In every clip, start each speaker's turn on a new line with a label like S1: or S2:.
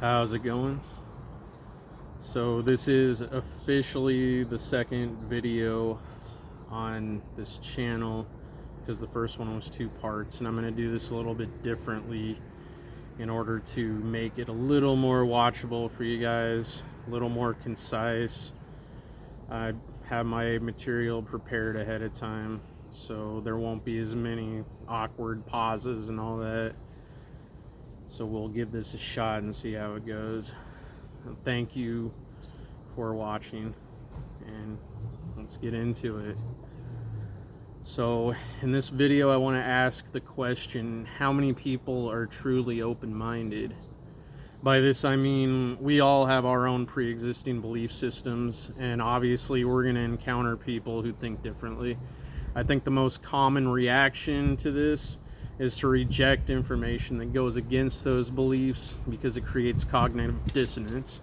S1: How's it going? So this is officially the second video on this channel because the first one was 2 parts, and I'm going to do this a little bit differently in order to make it a little more watchable for you guys, a little more concise. I have my material prepared ahead of time, so there won't be as many awkward pauses and all that. So we'll give this a shot and see how it goes. Thank you for watching, and let's get into it. So in this video, I want to ask the question, how many people are truly open-minded? By this I mean we all have our own pre-existing belief systems, and obviously we're going to encounter people who think differently. I think the most common reaction to this is to reject information that goes against those beliefs because it creates cognitive dissonance.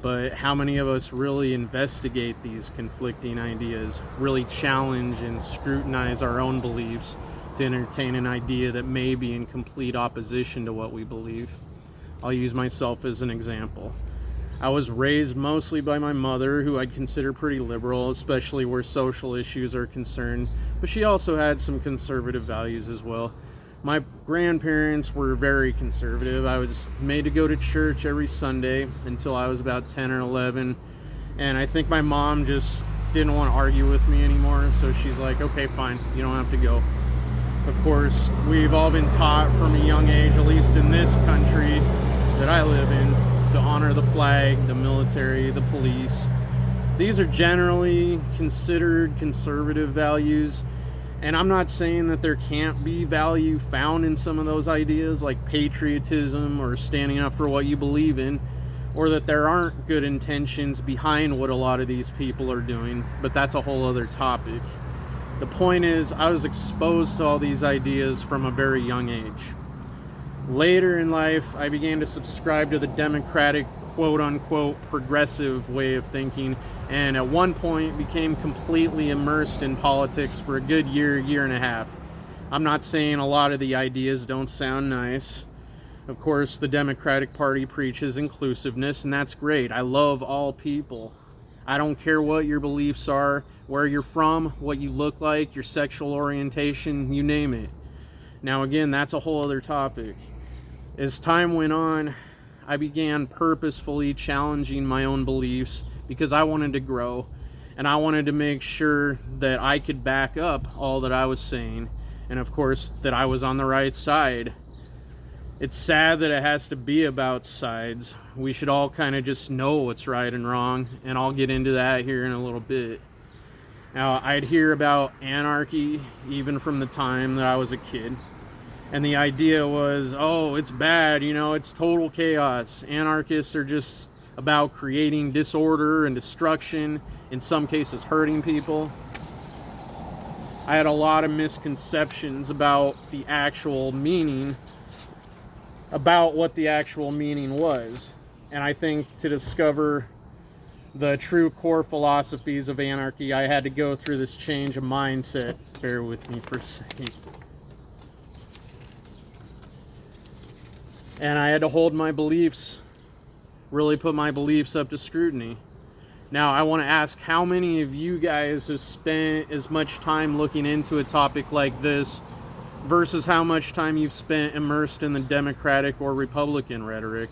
S1: But how many of us really investigate these conflicting ideas, really challenge and scrutinize our own beliefs to entertain an idea that may be in complete opposition to what we believe? I'll use myself as an example. I was raised mostly by my mother, who I'd consider pretty liberal, especially where social issues are concerned, but she also had some conservative values as well. My grandparents were very conservative. I was made to go to church every Sunday until I was about 10 or 11, and I think my mom just didn't want to argue with me anymore, so she's like, okay, fine, you don't have to go. Of course, we've all been taught from a young age, at least in this country that I live in, to honor the flag, the military, the police. These are generally considered conservative values, and I'm not saying that there can't be value found in some of those ideas like patriotism or standing up for what you believe in, or that there aren't good intentions behind what a lot of these people are doing, but that's a whole other topic. The point is, I was exposed to all these ideas from a very young age. Later in life, I began to subscribe to the democratic, quote-unquote, progressive way of thinking, and at one point became completely immersed in politics for a good year and a half. I'm not saying a lot of the ideas don't sound nice. Of course, the Democratic Party preaches inclusiveness, and that's great. I love all people. I don't care what your beliefs are, where you're from, what you look like, your sexual orientation, you name it. Now again, that's a whole other topic. As time went on, I began purposefully challenging my own beliefs because I wanted to grow, and I wanted to make sure that I could back up all that I was saying, and of course that I was on the right side. It's sad that it has to be about sides. We should all kind of just know what's right and wrong, and I'll get into that here in a little bit. Now, I'd hear about anarchy even from the time that I was a kid. And the idea was, oh, it's bad, it's total chaos. Anarchists are just about creating disorder and destruction, in some cases hurting people. I had a lot of misconceptions about the actual meaning, about what the actual meaning was. And I think to discover the true core philosophies of anarchy, I had to go through this change of mindset. Bear with me for a second. And I had to hold my beliefs, really put my beliefs up to scrutiny. Now, I want to ask, how many of you guys have spent as much time looking into a topic like this versus how much time you've spent immersed in the Democratic or Republican rhetoric?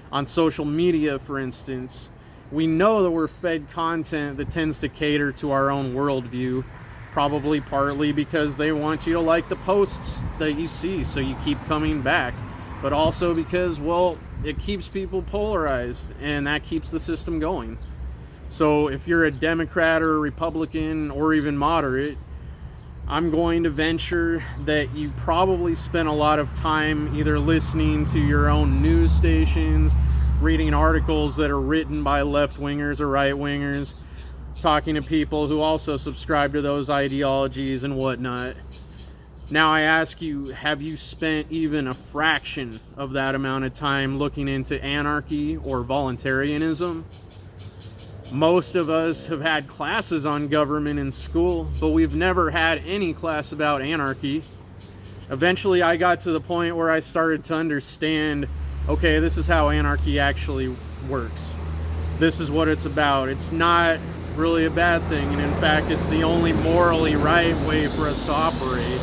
S1: On social media, for instance, we know that we're fed content that tends to cater to our own worldview, probably partly because they want you to like the posts that you see, so you keep coming back. But also because, well, it keeps people polarized, and that keeps the system going. So if you're a Democrat or a Republican or even moderate, I'm going to venture that you probably spent a lot of time either listening to your own news stations, reading articles that are written by left-wingers or right-wingers, talking to people who also subscribe to those ideologies and whatnot. Now I ask you, have you spent even a fraction of that amount of time looking into anarchy or voluntaryism? Most of us have had classes on government in school, but we've never had any class about anarchy. Eventually I got to the point where I started to understand, okay, this is how anarchy actually works. This is what it's about. It's not really a bad thing, and in fact it's the only morally right way for us to operate.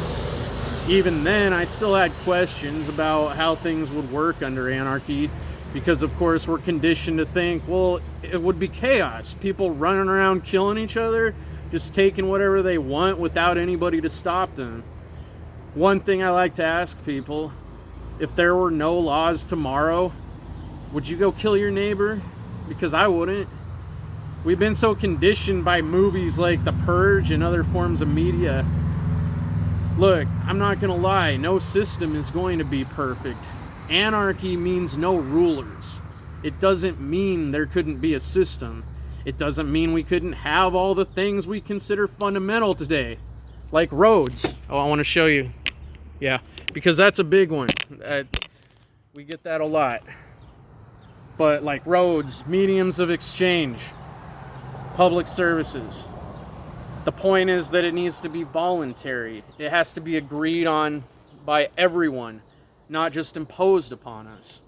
S1: Even then, I still had questions about how things would work under anarchy, because of course we're conditioned to think, well, it would be chaos. People running around killing each other, just taking whatever they want without anybody to stop them. One thing I like to ask people, if there were no laws tomorrow, would you go kill your neighbor? Because I wouldn't. We've been so conditioned by movies like The Purge and other forms of media. Look, I'm not gonna lie, no system is going to be perfect. Anarchy means no rulers. It doesn't mean there couldn't be a system. It doesn't mean we couldn't have all the things we consider fundamental today, like roads. Oh, I want to show you. Yeah, because that's a big one. We get that a lot. But like roads, mediums of exchange, public services. The point is that it needs to be voluntary. It has to be agreed on by everyone, not just imposed upon us.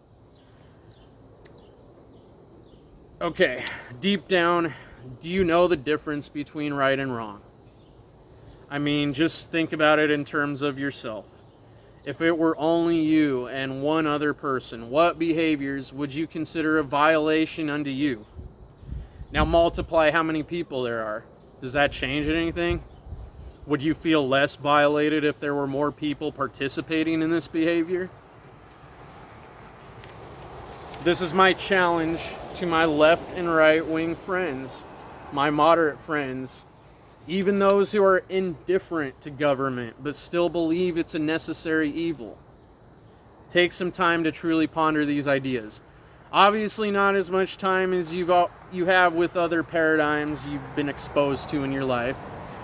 S1: Okay, deep down, do you know the difference between right and wrong? I mean, just think about it in terms of yourself. If it were only you and one other person, what behaviors would you consider a violation unto you? Now multiply how many people there are. Does that change anything? Would you feel less violated if there were more people participating in this behavior? This is my challenge to my left and right wing friends, my moderate friends, even those who are indifferent to government but still believe it's a necessary evil. Take some time to truly ponder these ideas. Obviously not as much time as you have with other paradigms you've been exposed to in your life,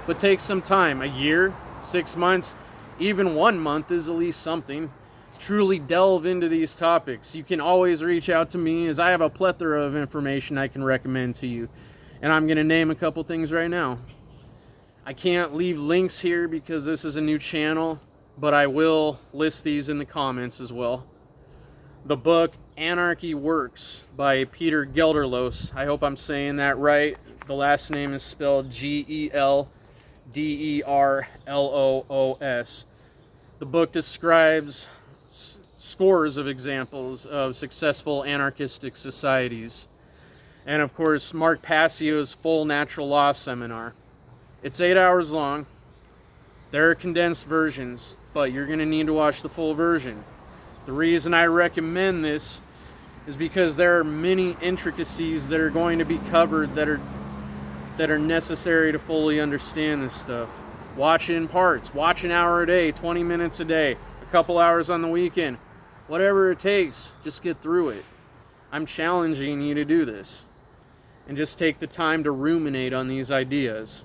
S1: but take some time, a year, 6 months, even 1 month is at least something. Truly delve into these topics. You can always reach out to me, as I have a plethora of information I can recommend to you, and I'm going to name a couple things right now. I can't leave links here because this is a new channel, but I will list these in the comments as well. The book Anarchy Works by Peter Gelderloos. I hope I'm saying that right. The last name is spelled Gelderloos. The book describes scores of examples of successful anarchistic societies. And of course, Mark Passio's full natural law seminar. It's 8 hours long. There are condensed versions, but you're going to need to watch the full version. The reason I recommend this is because there are many intricacies that are going to be covered that are necessary to fully understand this stuff. Watch it in parts. Watch an hour a day, 20 minutes a day, a couple hours on the weekend. Whatever it takes, just get through it. I'm challenging you to do this. And just take the time to ruminate on these ideas.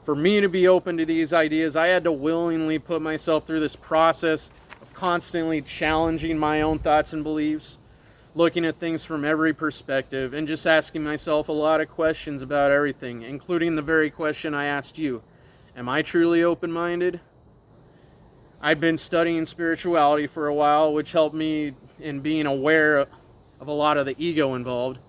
S1: For me to be open to these ideas, I had to willingly put myself through this process of constantly challenging my own thoughts and beliefs, looking at things from every perspective, and just asking myself a lot of questions about everything, including the very question I asked you. Am I truly open-minded? I'd been studying spirituality for a while, which helped me in being aware of a lot of the ego involved,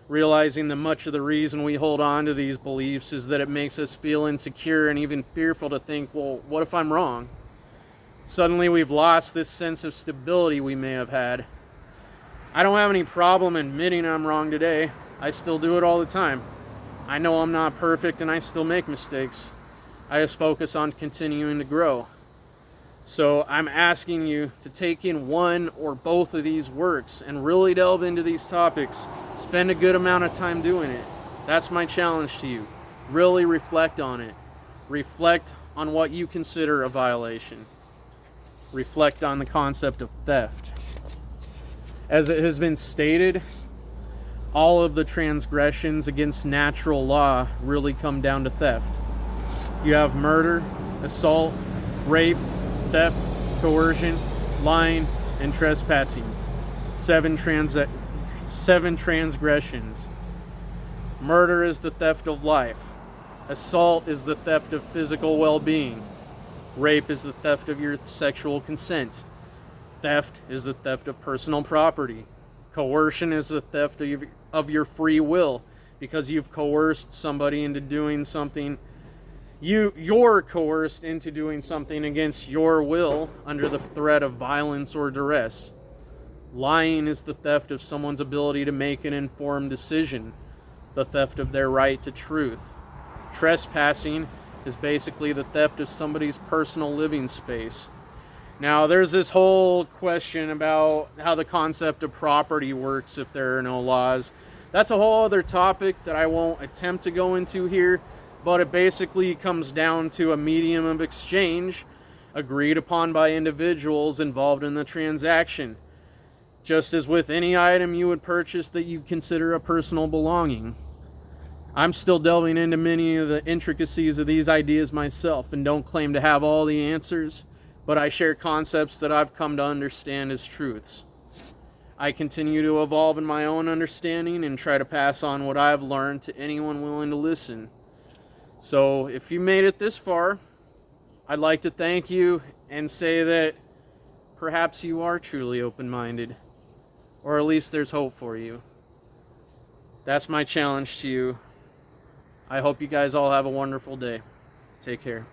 S1: realizing that much of the reason we hold on to these beliefs is that it makes us feel insecure and even fearful to think, well, what if I'm wrong? Suddenly we've lost this sense of stability we may have had. I don't have any problem admitting I'm wrong today. I still do it all the time. I know I'm not perfect and I still make mistakes. I just focus on continuing to grow. So I'm asking you to take in one or both of these works and really delve into these topics. Spend a good amount of time doing it. That's my challenge to you. Really reflect on it. Reflect on what you consider a violation. Reflect on the concept of theft. As it has been stated, all of the transgressions against natural law really come down to theft. You have murder, assault, rape, theft, coercion, lying, and trespassing. Seven transgressions. Murder is the theft of life. Assault is the theft of physical well-being. Rape is the theft of your sexual consent. Theft is the theft of personal property. Coercion is the theft of your free will, because you've coerced somebody into doing something. You're coerced into doing something against your will under the threat of violence or duress. Lying is the theft of someone's ability to make an informed decision, the theft of their right to truth. Trespassing is basically the theft of somebody's personal living space. Now, there's this whole question about how the concept of property works if there are no laws. That's a whole other topic that I won't attempt to go into here, but it basically comes down to a medium of exchange agreed upon by individuals involved in the transaction. Just as with any item you would purchase that you consider a personal belonging. I'm still delving into many of the intricacies of these ideas myself and don't claim to have all the answers, but I share concepts that I've come to understand as truths. I continue to evolve in my own understanding and try to pass on what I've learned to anyone willing to listen. So if you made it this far, I'd like to thank you and say that perhaps you are truly open-minded, or at least there's hope for you. That's my challenge to you. I hope you guys all have a wonderful day. Take care.